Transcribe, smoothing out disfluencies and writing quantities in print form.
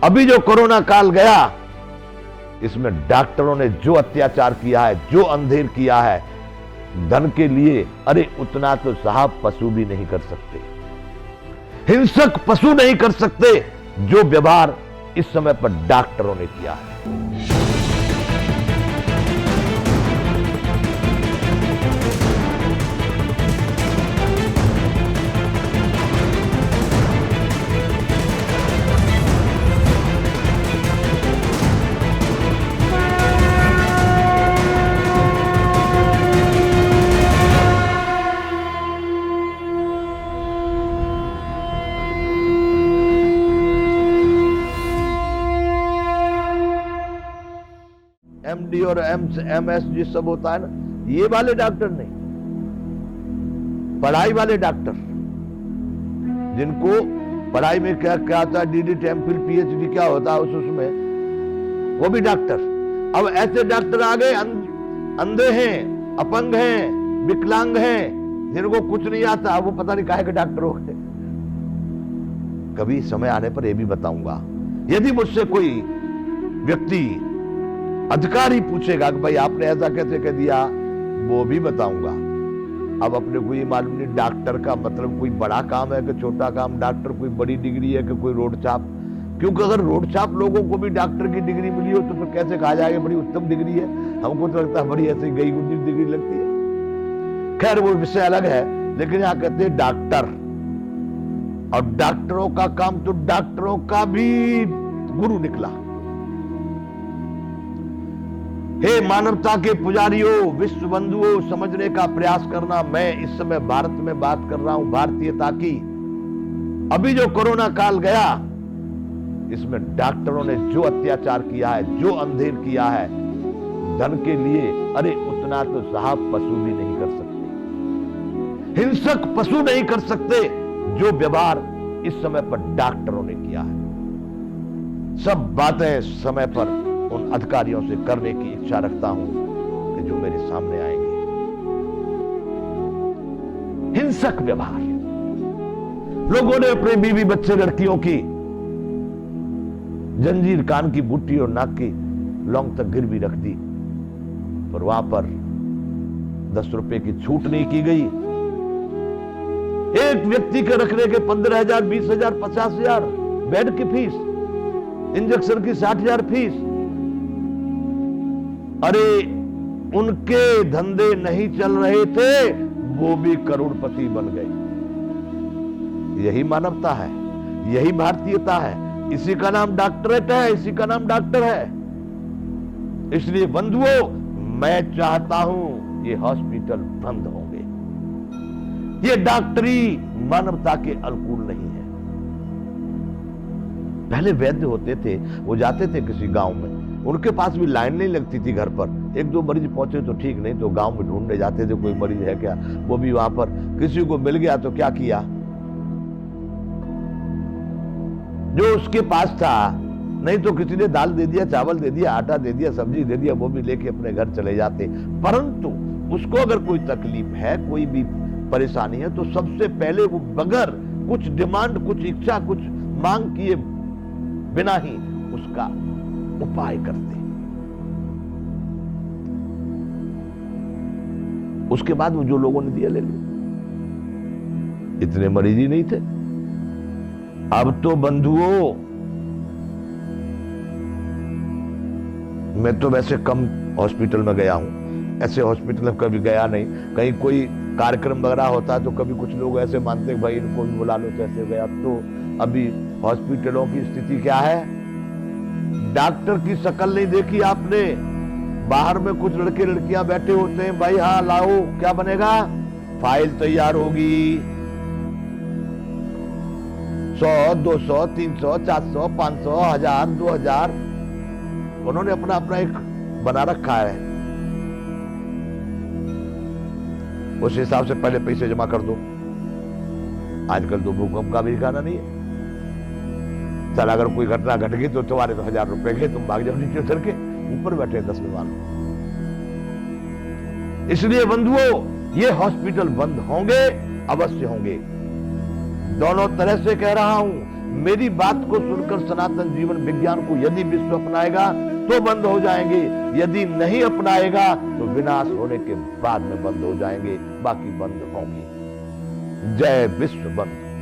अभी जो कोरोना काल गया, इसमें डॉक्टरों ने जो अत्याचार किया है, जो अंधेर किया है धन के लिए, अरे उतना तो साहब पशु भी नहीं कर सकते, हिंसक पशु नहीं कर सकते जो व्यवहार इस समय पर डॉक्टरों ने किया है। एमडी और एमएसजी सब होता है ना, ये वाले डॉक्टर नहीं, पढ़ाई वाले डॉक्टर, जिनको पढ़ाई में क्या क्या आता है, डीडी, एमफिल, पीएचडी क्या होता है उसमें, वो भी डॉक्टर। अब ऐसे डॉक्टर आ गए, अंधे हैं, अपंग हैं, विकलांग हैं, जिनको कुछ नहीं आता, वो पता नहीं काहे के डॉक्टर हो गए। कभी समय आने पर यह भी बताऊंगा, यदि मुझसे कोई व्यक्ति अधिकारी पूछेगा कि भाई आपने ऐसा कैसे कह दिया, वो भी बताऊंगा। अब अपने को ये मालूम नहीं डॉक्टर का मतलब कोई बड़ा काम है कि छोटा काम, डॉक्टर कोई बड़ी डिग्री है कि कोई रोड छाप, क्योंकि अगर रोड छाप लोगों को भी डॉक्टर की डिग्री मिली हो तो फिर कैसे कहा जाएगा बड़ी उत्तम डिग्री है। हमको तो लगता है बड़ी ऐसी गई गुजरी डिग्री लगती है। खैर वो विषय अलग है, लेकिन यहाँ कहते हैं डॉक्टर, और डॉक्टरों का काम तो डॉक्टरों का भी गुरु निकला। हे मानवता के पुजारियों, विश्व बंधुओं, समझने का प्रयास करना। मैं इस समय भारत में बात कर रहा हूं, भारतीयता की। अभी जो कोरोना काल गया, इसमें डॉक्टरों ने जो अत्याचार किया है, जो अंधेर किया है धन के लिए, अरे उतना तो साहब पशु भी नहीं कर सकते, हिंसक पशु नहीं कर सकते जो व्यवहार इस समय पर डॉक्टरों ने किया है। सब बातें समय पर उन अधिकारियों से करने की इच्छा रखता हूं कि जो मेरे सामने आएंगे। हिंसक व्यवहार, लोगों ने अपने बीवी बच्चे लड़कियों की जंजीर कान की बूटी और नाक की लौंग तक गिरवी रख दी, पर वहां पर 10 रुपए की छूट नहीं की गई। एक व्यक्ति के रखने के 15,000, 20,000, 50,000 बेड की फीस, इंजेक्शन की 60,000 फीस। अरे उनके धंधे नहीं चल रहे थे, वो भी करोड़पति बन गए। यही मानवता है, यही भारतीयता है, इसी का नाम डॉक्टरेट है, इसी का नाम डॉक्टर है। इसलिए बंधुओं, मैं चाहता हूं ये हॉस्पिटल बंद होंगे। ये डॉक्टरी मानवता के अनुकूल नहीं है। पहले वैद्य होते थे, वो जाते थे किसी गांव में, उनके पास भी लाइन नहीं लगती थी घर पर। 1-2 मरीज पहुंचे तो ठीक, नहीं तो गांव में ढूंढने जाते थे कोई मरीज है क्या। वो भी वहां पर किसी को मिल गया तो क्या किया, जो उसके पास था, नहीं तो किसी ने दाल दे दिया, चावल दे दिया, आटा दे दिया, सब्जी दे दिया, वो भी लेके अपने घर चले जाते। परंतु उसको अगर कोई तकलीफ है, कोई भी परेशानी है, तो सबसे पहले वो बगैर कुछ डिमांड, कुछ इच्छा, कुछ मांग किए बिना ही उसका उपाय करते। उसके बाद वो जो लोगों ने दिया ले लिया। इतने मरीज ही नहीं थे। अब तो बंधुओं, मैं तो वैसे कम हॉस्पिटल में गया हूं, ऐसे हॉस्पिटल में कभी गया नहीं। कहीं कोई कार्यक्रम वगैरह होता है तो कभी कुछ लोग ऐसे मानते हैं भाई इनको भी बुला लो, कैसे गया। तो अभी हॉस्पिटलों की स्थिति क्या है, डॉक्टर की शक्ल नहीं देखी आपने, बाहर में कुछ लड़के लड़कियां बैठे होते हैं, भाई हाँ लाओ, क्या बनेगा, फाइल तैयार होगी। 100, 200, 300, 400, 500, 1000, 2000 उन्होंने अपना अपना एक बना रखा है। उस हिसाब से पहले पैसे जमा कर दो। आजकल तो भूकंप का भी ठिकाना नहीं है। चल अगर कोई घटना घट गई तो तुम्हारे तो 1000 रुपए गए, तुम भाग जाओ नीचे उतर के, ऊपर बैठे 10 विमान। इसलिए बंधुओं, ये हॉस्पिटल बंद होंगे, अवश्य होंगे। दोनों तरह से कह रहा हूं, मेरी बात को सुनकर सनातन जीवन विज्ञान को यदि विश्व अपनाएगा तो बंद हो जाएंगे, यदि नहीं अपनाएगा तो विनाश होने के बाद में बंद हो जाएंगे, बाकी बंद होंगे। जय विश्व बंधु।